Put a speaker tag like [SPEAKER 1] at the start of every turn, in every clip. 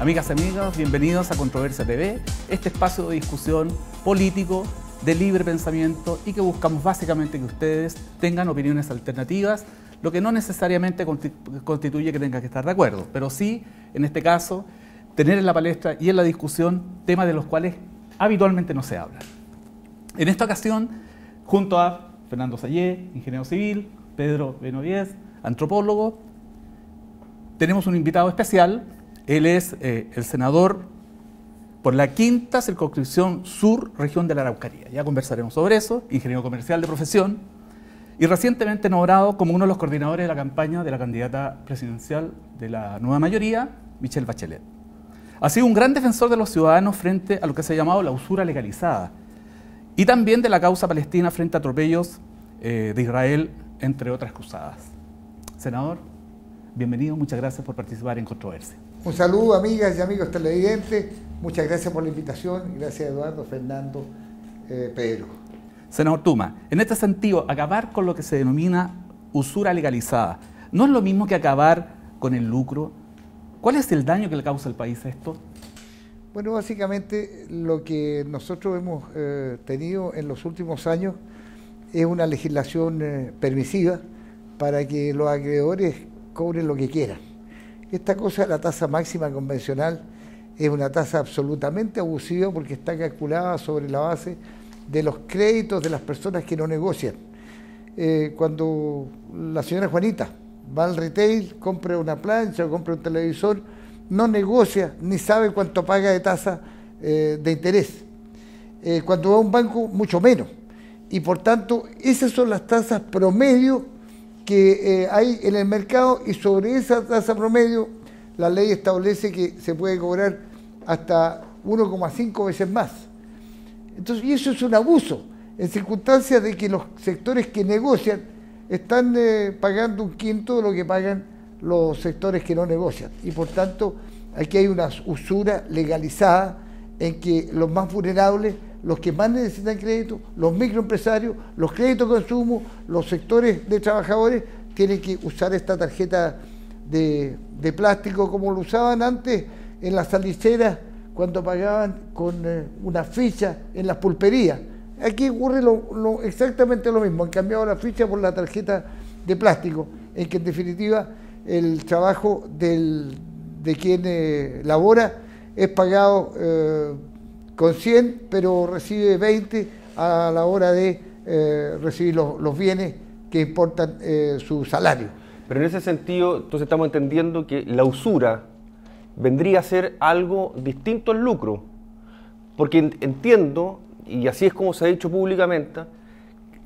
[SPEAKER 1] Amigas y amigos, bienvenidos a Controversia TV, este espacio de discusión político, de libre pensamiento y que buscamos básicamente que ustedes tengan opiniones alternativas, lo que no necesariamente constituye que tengan que estar de acuerdo, pero sí, en este caso, tener en la palestra y en la discusión temas de los cuales habitualmente no se habla. En esta ocasión, junto a Fernando Sayé, ingeniero civil, Pedro Benovies, antropólogo, tenemos un invitado especial. Él es el senador por la quinta circunscripción sur, región de la Araucanía. Ya conversaremos sobre eso, ingeniero comercial de profesión y recientemente nombrado como uno de los coordinadores de la campaña de la candidata presidencial de la nueva mayoría, Michelle Bachelet. Ha sido un gran defensor de los ciudadanos frente a lo que se ha llamado la usura legalizada y también de la causa palestina frente a atropellos de Israel, entre otras cruzadas. Senador, bienvenido, muchas gracias por participar en Controversia.
[SPEAKER 2] Un saludo, amigas y amigos televidentes. Muchas gracias por la invitación. Gracias, Eduardo, Fernando, Pedro.
[SPEAKER 1] Senador Tuma, en este sentido, acabar con lo que se denomina usura legalizada, ¿no es lo mismo que acabar con el lucro? ¿Cuál es el daño que le causa al país esto?
[SPEAKER 2] Bueno, básicamente lo que nosotros hemos tenido en los últimos años es una legislación permisiva para que los acreedores cobren lo que quieran. Esta cosa de la tasa máxima convencional es una tasa absolutamente abusiva porque está calculada sobre la base de los créditos de las personas que no negocian. Cuando la señora Juanita va al retail, compra una plancha o compra un televisor, no negocia ni sabe cuánto paga de tasa de interés. Cuando va a un banco, mucho menos. Y por tanto, esas son las tasas promedio que hay en el mercado, y sobre esa tasa promedio la ley establece que se puede cobrar hasta 1,5 veces más. Entonces, y eso es un abuso, en circunstancias de que los sectores que negocian están pagando un quinto de lo que pagan los sectores que no negocian. Y por tanto, aquí hay una usura legalizada en que los más vulnerables, los que más necesitan crédito, los microempresarios, los créditos de consumo, los sectores de trabajadores, tienen que usar esta tarjeta de plástico como lo usaban antes en las saliceras cuando pagaban con una ficha en las pulperías. Aquí ocurre exactamente lo mismo, han cambiado la ficha por la tarjeta de plástico, en que en definitiva el trabajo de quien labora es pagado con 100, pero recibe 20 a la hora de recibir los bienes que importan su salario.
[SPEAKER 3] Pero en ese sentido, entonces estamos entendiendo que la usura vendría a ser algo distinto al lucro, porque entiendo, y así es como se ha dicho públicamente,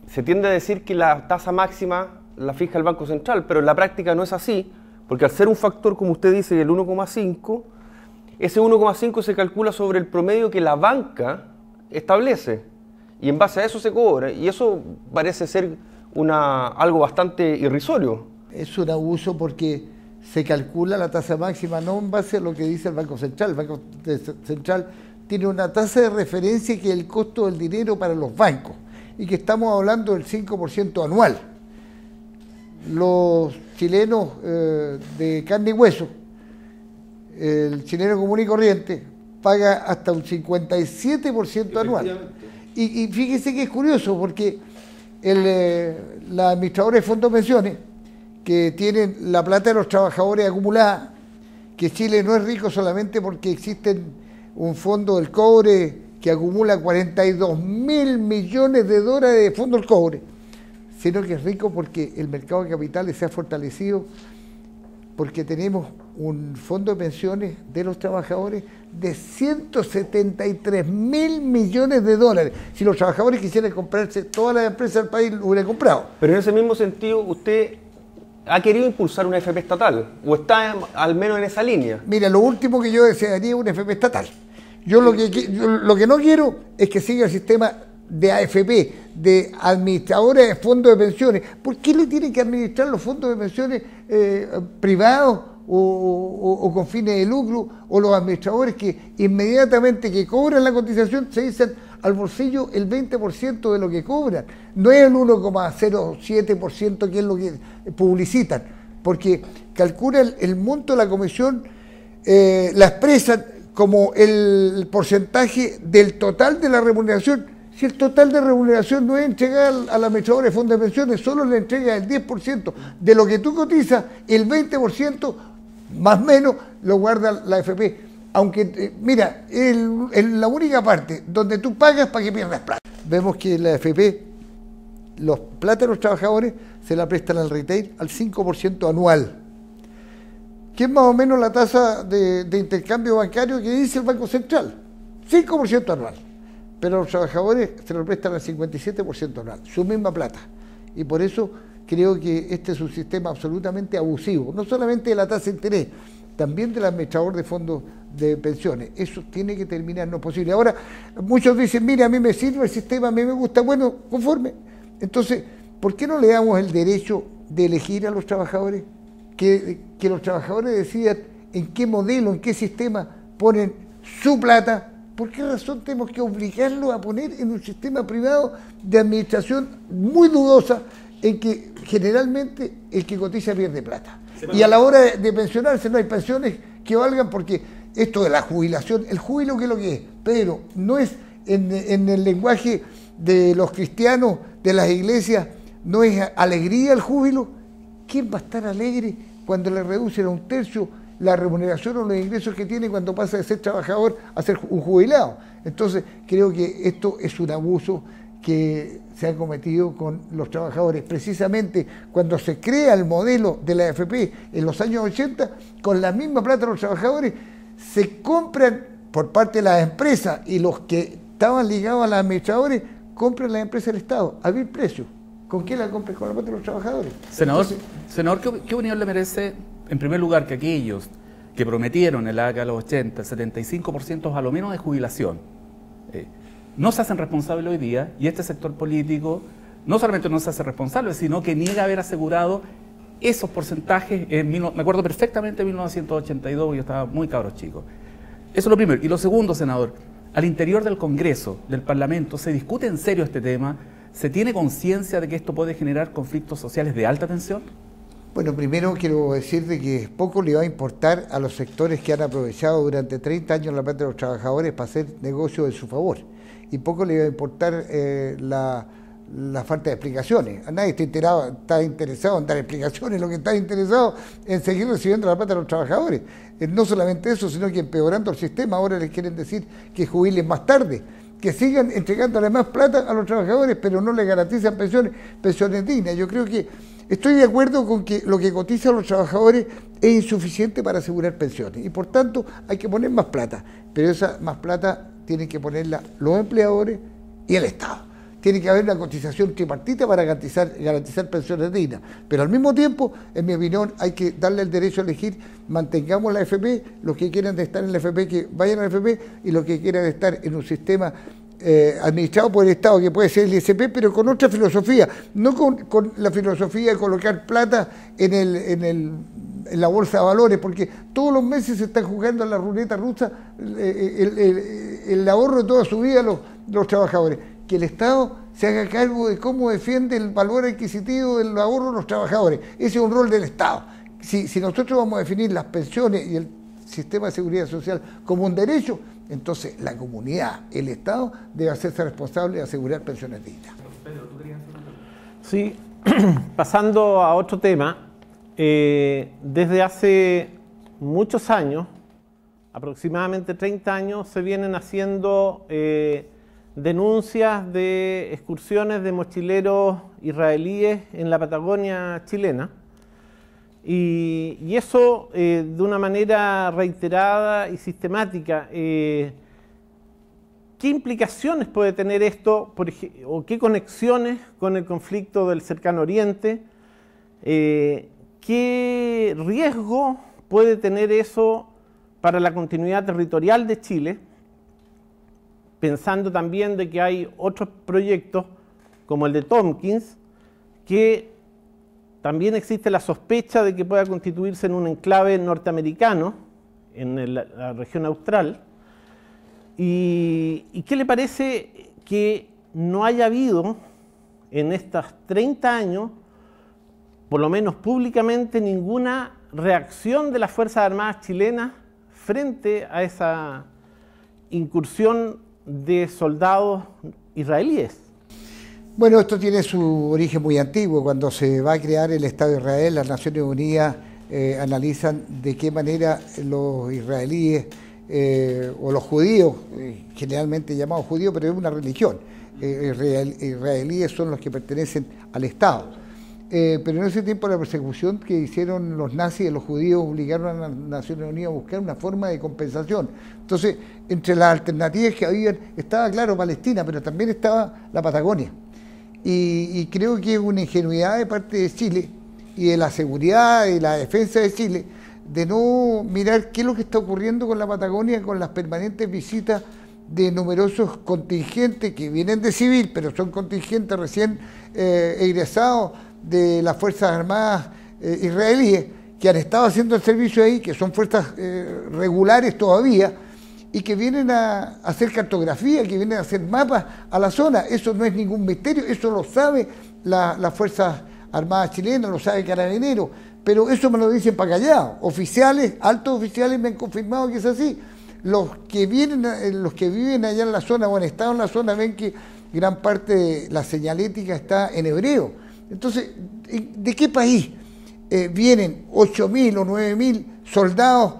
[SPEAKER 3] se tiende a decir que la tasa máxima la fija el Banco Central, pero en la práctica no es así, porque al ser un factor, como usted dice, del 1,5, ese 1,5 se calcula sobre el promedio que la banca establece, y en base a eso se cobra, y eso parece ser algo bastante irrisorio.
[SPEAKER 2] Es un abuso porque se calcula la tasa máxima no en base a lo que dice el Banco Central. El Banco Central tiene una tasa de referencia que es el costo del dinero para los bancos, y que estamos hablando del 5% anual. Los chilenos de carne y hueso, el chileno común y corriente, paga hasta un 57% anual. Y fíjese que es curioso porque la administradora de fondos de pensiones, que tienen la plata de los trabajadores acumulada, que Chile no es rico solamente porque existe un fondo del cobre que acumula 42.000 millones de dólares de fondo del cobre, sino que es rico porque el mercado de capitales se ha fortalecido, porque tenemos un fondo de pensiones de los trabajadores de 173.000 millones de dólares. Si los trabajadores quisieran comprarse todas las empresas del país, lo hubieran comprado.
[SPEAKER 3] Pero en ese mismo sentido, usted ha querido impulsar una FP estatal, o está al menos en esa línea.
[SPEAKER 2] Mira, lo último que yo desearía es una FP estatal. Yo lo que no quiero es que siga el sistema de AFP, de administradores de fondos de pensiones. ¿Por qué le tienen que administrar los fondos de pensiones privados o con fines de lucro, o los administradores que inmediatamente que cobran la cotización se dicen al bolsillo el 20% de lo que cobran? No es el 1,07% que es lo que publicitan, porque calcula el monto de la comisión la expresan como el porcentaje del total de la remuneración. Si el total de remuneración no es entregada a la administradora de fondos de pensiones, solo le entrega el 10% de lo que tú cotizas, el 20% más o menos lo guarda la AFP. Aunque, mira, es la única parte donde tú pagas para que pierdas plata. Vemos que la AFP, los plata de los trabajadores se la prestan al retail al 5% anual, que es más o menos la tasa de intercambio bancario que dice el Banco Central, 5% anual. Pero los trabajadores se lo prestan al 57% anual, su misma plata. Y por eso creo que este es un sistema absolutamente abusivo, no solamente de la tasa de interés, también del administrador de fondos de pensiones. Eso tiene que terminar, no es posible. Ahora, muchos dicen, mira, a mí me sirve el sistema, a mí me gusta, bueno, conforme. Entonces, ¿por qué no le damos el derecho de elegir a los trabajadores? Que los trabajadores decidan en qué modelo, en qué sistema ponen su plata. ¿Por qué razón tenemos que obligarlos a poner en un sistema privado de administración muy dudosa en que generalmente el que cotiza pierde plata? Y a la hora de pensionarse no hay pensiones que valgan, porque esto de la jubilación, el júbilo que es lo que es, pero no es en el lenguaje de los cristianos, de las iglesias, no es alegría el júbilo. ¿Quién va a estar alegre cuando le reducen a un tercio la remuneración o los ingresos que tiene cuando pasa de ser trabajador a ser un jubilado? Entonces creo que esto es un abuso que se ha cometido con los trabajadores. Precisamente cuando se crea el modelo de la AFP en los años 80, con la misma plata de los trabajadores, se compran por parte de las empresas, y los que estaban ligados a los administradores, compran las empresas del Estado a vil precio. ¿Con qué la compras? Con la plata de los trabajadores.
[SPEAKER 1] Senador, ¿qué opinión le merece, en primer lugar, que aquellos que prometieron en la década de los 80 el 75% a lo menos de jubilación, no se hacen responsables hoy día, y este sector político no solamente no se hace responsable, sino que niega haber asegurado esos porcentajes? Me acuerdo perfectamente de 1982, yo estaba muy cabros chico. Eso es lo primero. Y lo segundo, senador, al interior del Congreso, del Parlamento, ¿se discute en serio este tema? ¿Se tiene conciencia de que esto puede generar conflictos sociales de alta tensión?
[SPEAKER 2] Bueno, primero quiero decirte que poco le va a importar a los sectores que han aprovechado durante 30 años la plata de los trabajadores para hacer negocio en su favor. Y poco le va a importar la falta de explicaciones. A nadie está interesado en dar explicaciones, lo que está interesado en seguir recibiendo la plata de los trabajadores. No solamente eso, sino que empeorando el sistema, ahora les quieren decir que jubilen más tarde, que sigan entregándole más plata a los trabajadores, pero no les garantizan pensiones dignas. Yo creo que estoy de acuerdo con que lo que cotizan los trabajadores es insuficiente para asegurar pensiones, y por tanto hay que poner más plata, pero esa más plata tienen que ponerla los empleadores y el Estado. Tiene que haber una cotización tripartita para garantizar pensiones dignas. Pero al mismo tiempo, en mi opinión, hay que darle el derecho a elegir. Mantengamos la AFP, los que quieran estar en la AFP, que vayan a la AFP, y los que quieran estar en un sistema administrado por el Estado, que puede ser el ISP, pero con otra filosofía, no con la filosofía de colocar plata en la bolsa de valores, porque todos los meses se están jugando en la ruleta rusa el ahorro de toda su vida los trabajadores. Que el Estado se haga cargo de cómo defiende el valor adquisitivo del ahorro de los trabajadores. Ese es un rol del Estado. Si nosotros vamos a definir las pensiones y el sistema de seguridad social como un derecho, entonces la comunidad, el Estado, debe hacerse responsable de asegurar pensiones dignas.
[SPEAKER 4] Sí, pasando a otro tema, desde hace muchos años, aproximadamente 30 años, se vienen haciendo denuncias de excursiones de mochileros israelíes en la Patagonia chilena, y eso de una manera reiterada y sistemática. ¿Qué implicaciones puede tener esto, o qué conexiones con el conflicto del Cercano Oriente? ¿Qué riesgo puede tener eso para la continuidad territorial de Chile? Pensando también de que hay otros proyectos, como el de Tompkins, que también existe la sospecha de que pueda constituirse en un enclave norteamericano en la región austral. ¿Y qué le parece que no haya habido en estos 30 años, por lo menos públicamente, ninguna reacción de las Fuerzas Armadas chilenas frente a esa incursión de soldados israelíes?
[SPEAKER 2] Bueno, esto tiene su origen muy antiguo. Cuando se va a crear el Estado de Israel, las Naciones Unidas analizan de qué manera los israelíes o los judíos, generalmente llamados judíos, pero es una religión, israelíes son los que pertenecen al Estado. Pero en ese tiempo la persecución que hicieron los nazis de los judíos obligaron a las Naciones Unidas a buscar una forma de compensación. Entonces, entre las alternativas que habían, estaba claro Palestina, pero también estaba la Patagonia. Y creo que es una ingenuidad de parte de Chile y de la seguridad y la defensa de Chile de no mirar qué es lo que está ocurriendo con la Patagonia, con las permanentes visitas de numerosos contingentes que vienen de civil, pero son contingentes recién egresados de las Fuerzas Armadas israelíes, que han estado haciendo el servicio ahí, que son fuerzas regulares todavía, y que vienen a hacer cartografía, que vienen a hacer mapas a la zona. Eso no es ningún misterio, eso lo sabe las Fuerzas Armadas chilenas, lo sabe Carabineros, pero eso me lo dicen para callado. Oficiales, altos oficiales me han confirmado que es así. Los que viven allá en la zona o han estado en la zona ven que gran parte de la señalética está en hebreo. Entonces, ¿de qué país vienen 8.000 o 9.000 soldados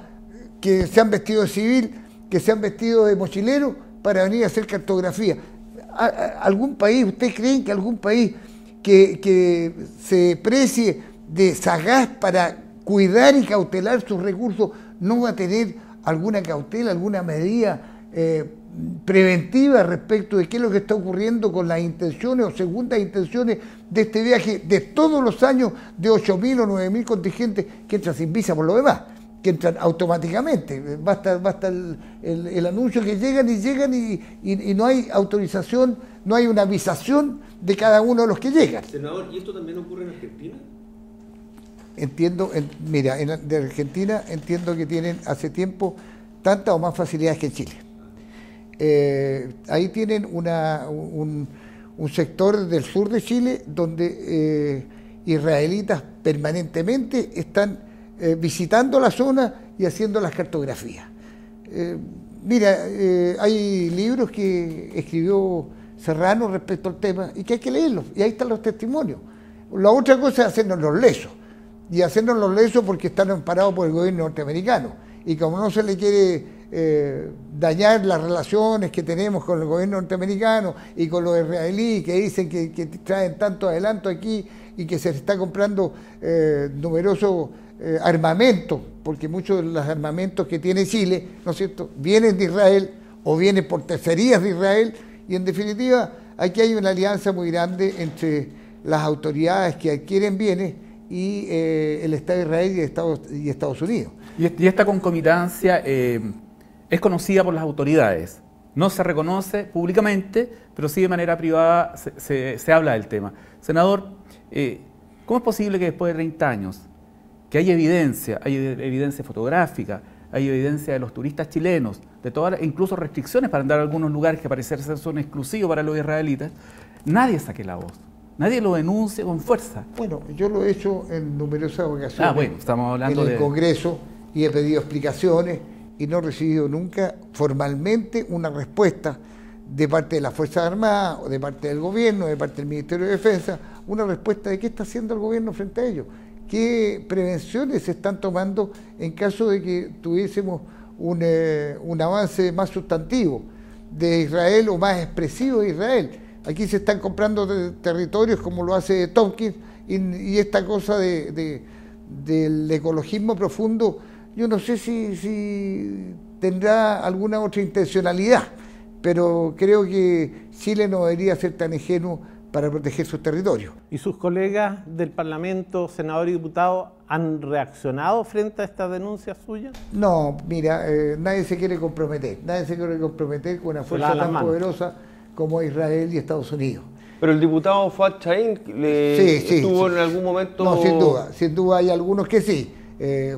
[SPEAKER 2] que se han vestido de civil, que se han vestido de mochileros para venir a hacer cartografía? ¿Algún país, ustedes creen que algún país que se precie de sagaz para cuidar y cautelar sus recursos no va a tener alguna cautela, alguna medida preventiva respecto de qué es lo que está ocurriendo con las intenciones o segundas intenciones de este viaje de todos los años de 8.000 o 9.000 contingentes que entran sin visa por lo demás, que entran automáticamente? Basta el anuncio que llegan y no hay autorización, no hay una avisación de cada uno de los que llegan.
[SPEAKER 3] Senador, ¿y esto también ocurre en Argentina?
[SPEAKER 2] Entiendo, mira, de Argentina entiendo que tienen hace tiempo tantas o más facilidades que en Chile. Ahí tienen un sector del sur de Chile donde israelitas permanentemente están visitando la zona y haciendo las cartografías. Mira, hay libros que escribió Serrano respecto al tema y que hay que leerlos, y ahí están los testimonios. La otra cosa es hacernos los lesos, y hacernos los lesos porque están amparados por el gobierno norteamericano, y como no se le quiere dañar las relaciones que tenemos con el gobierno norteamericano y con los israelíes que dicen que traen tanto adelanto aquí y que se está comprando numerosos armamentos, porque muchos de los armamentos que tiene Chile, ¿no es cierto?, vienen de Israel o vienen por tercerías de Israel, y en definitiva aquí hay una alianza muy grande entre las autoridades que adquieren bienes y el Estado de Israel y Estados Unidos.
[SPEAKER 1] Y esta concomitancia es conocida por las autoridades. No se reconoce públicamente, pero sí de manera privada se habla del tema. Senador, ¿cómo es posible que después de 30 años, que hay evidencia fotográfica, hay evidencia de los turistas chilenos, de todas, incluso restricciones para andar a algunos lugares que parecerse son exclusivos para los israelitas, nadie saque la voz? Nadie lo denuncia con fuerza.
[SPEAKER 2] Bueno, yo lo he hecho en numerosas ocasiones.
[SPEAKER 1] Bueno, estamos hablando
[SPEAKER 2] en el Congreso, y he pedido explicaciones y no he recibido nunca formalmente una respuesta de parte de las Fuerzas Armadas o de parte del gobierno, de parte del Ministerio de Defensa, una respuesta de qué está haciendo el gobierno frente a ello, qué prevenciones se están tomando en caso de que tuviésemos un avance más sustantivo de Israel o más expresivo de Israel. Aquí se están comprando territorios como lo hace Tompkins, y esta cosa del ecologismo profundo, yo no sé si tendrá alguna otra intencionalidad, pero creo que Chile no debería ser tan ingenuo para proteger sus territorios.
[SPEAKER 4] ¿Y sus colegas del Parlamento, senadores y diputados, han reaccionado frente a estas denuncias suyas?
[SPEAKER 2] No, mira, nadie se quiere comprometer con una fuerza tan poderosa como Israel y Estados Unidos.
[SPEAKER 3] Pero el diputado Fuad Chaín estuvo en algún momento...
[SPEAKER 2] No, sin duda hay algunos que sí.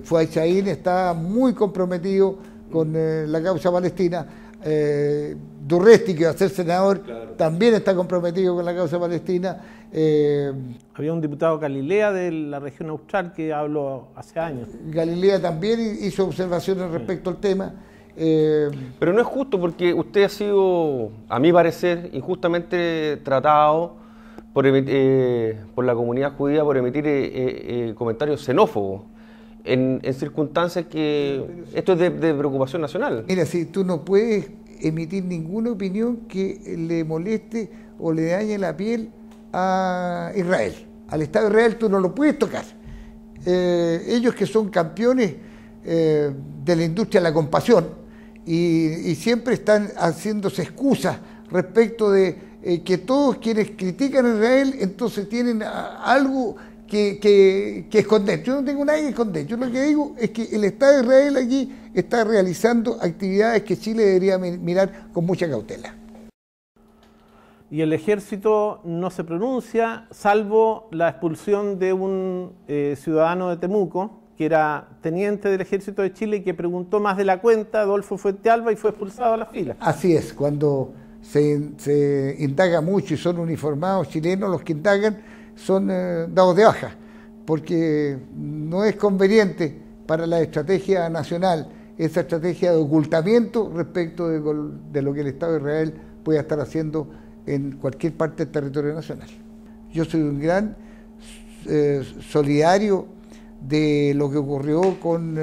[SPEAKER 2] Fuad Chaín está muy comprometido con la causa palestina. Durresti, que va a ser senador,
[SPEAKER 3] Claro.
[SPEAKER 2] también está comprometido con la causa palestina.
[SPEAKER 4] Había un diputado Galilea de la región austral que habló hace años.
[SPEAKER 2] Galilea también hizo observaciones respecto al tema.
[SPEAKER 3] Pero no es justo porque usted ha sido, a mi parecer, injustamente tratado por la comunidad judía por emitir comentarios xenófobos en circunstancias que esto es de preocupación nacional.
[SPEAKER 2] Mira, si tú no puedes emitir ninguna opinión que le moleste o le dañe la piel a Israel. Al Estado de Israel tú no lo puedes tocar. Ellos que son campeones de la industria de la compasión y siempre están haciéndose excusas respecto de que todos quienes critican a Israel entonces tienen algo que esconder. Yo no tengo nada que esconder. Yo lo que digo es que el Estado de Israel aquí está realizando actividades que Chile debería mirar con mucha cautela.
[SPEAKER 4] Y el ejército no se pronuncia, salvo la expulsión de un ciudadano de Temuco, que era teniente del ejército de Chile y que preguntó más de la cuenta, Adolfo Fuentealba, y fue expulsado a las filas.
[SPEAKER 2] Así es, cuando se indaga mucho y son uniformados chilenos, los que indagan son dados de baja, porque no es conveniente para la estrategia nacional esa estrategia de ocultamiento respecto de lo que el Estado de Israel pueda estar haciendo en cualquier parte del territorio nacional. Yo soy un gran solidario de lo que ocurrió con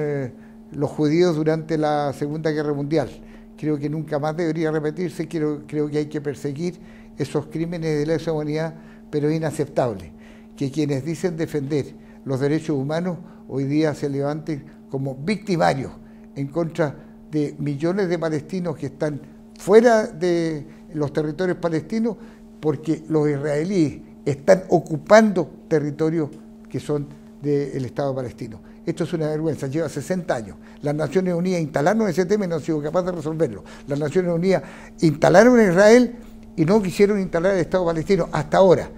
[SPEAKER 2] los judíos durante la Segunda Guerra Mundial. Creo que nunca más debería repetirse, creo que hay que perseguir esos crímenes de lesa humanidad, pero es inaceptable que quienes dicen defender los derechos humanos hoy día se levanten como victimarios en contra de millones de palestinos que están fuera de los territorios palestinos porque los israelíes están ocupando territorios que son del Estado palestino. Esto es una vergüenza, lleva 60 años. Las Naciones Unidas instalaron ese tema y no han sido capaces de resolverlo. Las Naciones Unidas instalaron en Israel y no quisieron instalar el Estado palestino hasta ahora.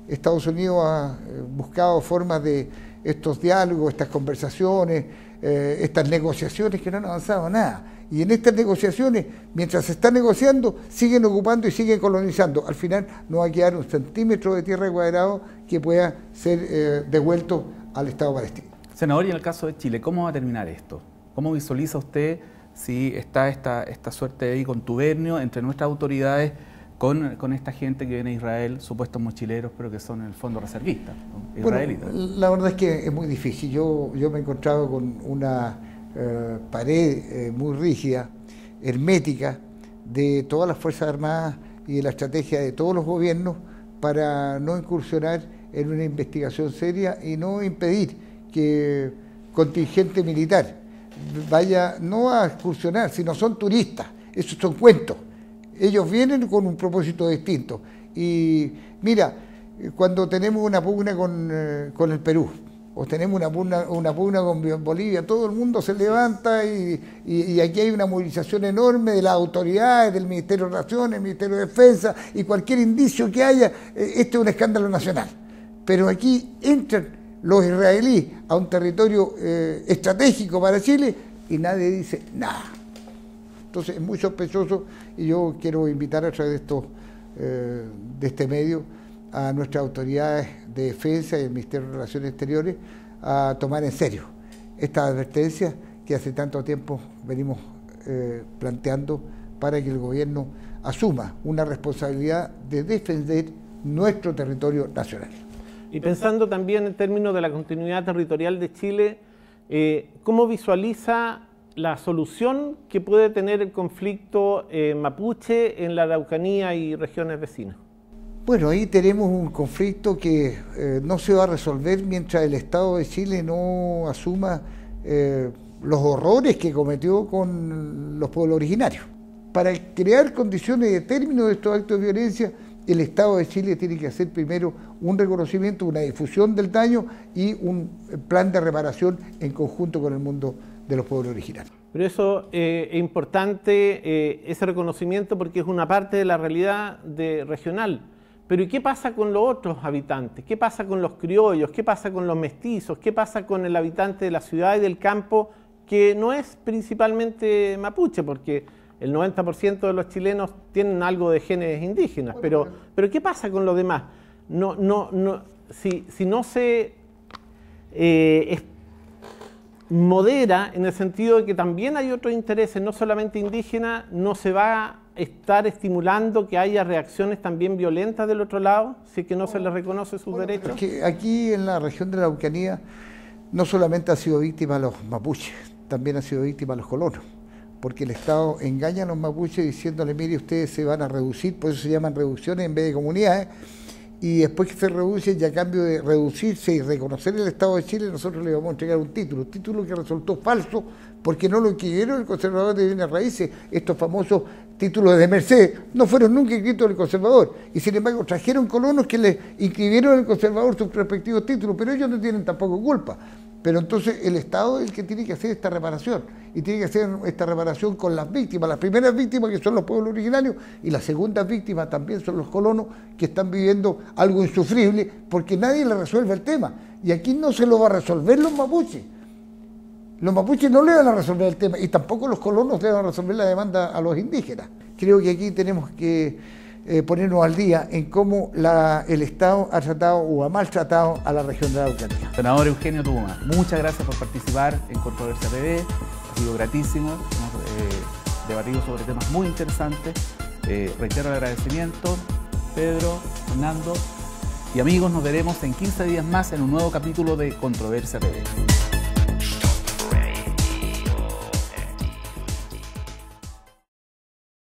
[SPEAKER 2] Estados Unidos ha buscado formas de estos diálogos, estas conversaciones, estas negociaciones que no han avanzado nada. Y en estas negociaciones, mientras se está negociando, siguen ocupando y siguen colonizando. Al final no va a quedar un centímetro de tierra cuadrado que pueda ser devuelto al Estado palestino.
[SPEAKER 1] Senador, y en el caso de Chile, ¿cómo va a terminar esto? ¿Cómo visualiza usted si está esta suerte de contubernio entre nuestras autoridades con esta gente que viene a Israel, supuestos mochileros, pero que son en el fondo reservistas, ¿no? Israelitas?
[SPEAKER 2] Bueno, la verdad es que es muy difícil. Yo me he encontrado con una pared muy rígida, hermética, de todas las Fuerzas Armadas y de la estrategia de todos los gobiernos para no incursionar en una investigación seria y no impedir que contingente militar vaya no a excursionar, sino son turistas, esos son cuentos. Ellos vienen con un propósito distinto. Y mira, cuando tenemos una pugna con el Perú, o tenemos una pugna con Bolivia, todo el mundo se levanta y aquí hay una movilización enorme de las autoridades, del Ministerio de Relaciones, del Ministerio de Defensa, y cualquier indicio que haya, este es un escándalo nacional. Pero aquí entran los israelíes a un territorio estratégico para Chile y nadie dice nada. Entonces es muy sospechoso y yo quiero invitar a través de este medio a nuestras autoridades de defensa y el Ministerio de Relaciones Exteriores a tomar en serio estas advertencias que hace tanto tiempo venimos planteando para que el gobierno asuma una responsabilidad de defender nuestro territorio nacional.
[SPEAKER 4] Y pensando también en términos de la continuidad territorial de Chile, ¿cómo visualiza la solución que puede tener el conflicto mapuche en la Araucanía y regiones vecinas?
[SPEAKER 2] Bueno, ahí tenemos un conflicto que no se va a resolver mientras el Estado de Chile no asuma los horrores que cometió con los pueblos originarios. Para crear condiciones de término de estos actos de violencia, el Estado de Chile tiene que hacer primero un reconocimiento, una difusión del daño y un plan de reparación en conjunto con el mundo de los pueblos originarios.
[SPEAKER 4] Pero eso es importante, ese reconocimiento, porque es una parte de la realidad regional. Pero ¿y qué pasa con los otros habitantes? ¿Qué pasa con los criollos? ¿Qué pasa con los mestizos? ¿Qué pasa con el habitante de la ciudad y del campo que no es principalmente mapuche? Porque el 90% de los chilenos tienen algo de genes indígenas, pero ¿qué pasa con los demás? Si no se modera en el sentido de que también hay otros intereses, no solamente indígenas, no se va a estar estimulando que haya reacciones también violentas del otro lado, si es que no se les reconoce sus derechos.
[SPEAKER 2] Es que aquí en la región de la Araucanía no solamente ha sido víctima los mapuches, también ha sido víctima los colonos, porque el Estado engaña a los mapuches diciéndole, mire, ustedes se van a reducir, por eso se llaman reducciones en vez de comunidades, y después que se reducen y a cambio de reducirse y reconocer el Estado de Chile, nosotros le vamos a entregar un título que resultó falso porque no lo inscribieron el Conservador de Bienes Raíces. Estos famosos títulos de merced no fueron nunca inscritos en el Conservador, y sin embargo trajeron colonos que le inscribieron en el Conservador sus respectivos títulos, pero ellos no tienen tampoco culpa. Pero entonces el Estado es el que tiene que hacer esta reparación, y tiene que hacer esta reparación con las víctimas, las primeras víctimas que son los pueblos originarios, y las segundas víctimas también son los colonos que están viviendo algo insufrible porque nadie le resuelve el tema. Y aquí no se lo va a resolver los mapuches. Los mapuches no le van a resolver el tema, y tampoco los colonos le van a resolver la demanda a los indígenas. Creo que aquí tenemos que ponernos al día en cómo el Estado ha tratado o ha maltratado a la región de la Araucanía.
[SPEAKER 1] Senador Eugenio Tubuma, muchas gracias por participar en Controversia TV, ha sido gratísimo, hemos debatido sobre temas muy interesantes, reitero el agradecimiento. Pedro, Fernando y amigos, nos veremos en 15 días más en un nuevo capítulo de Controversia TV.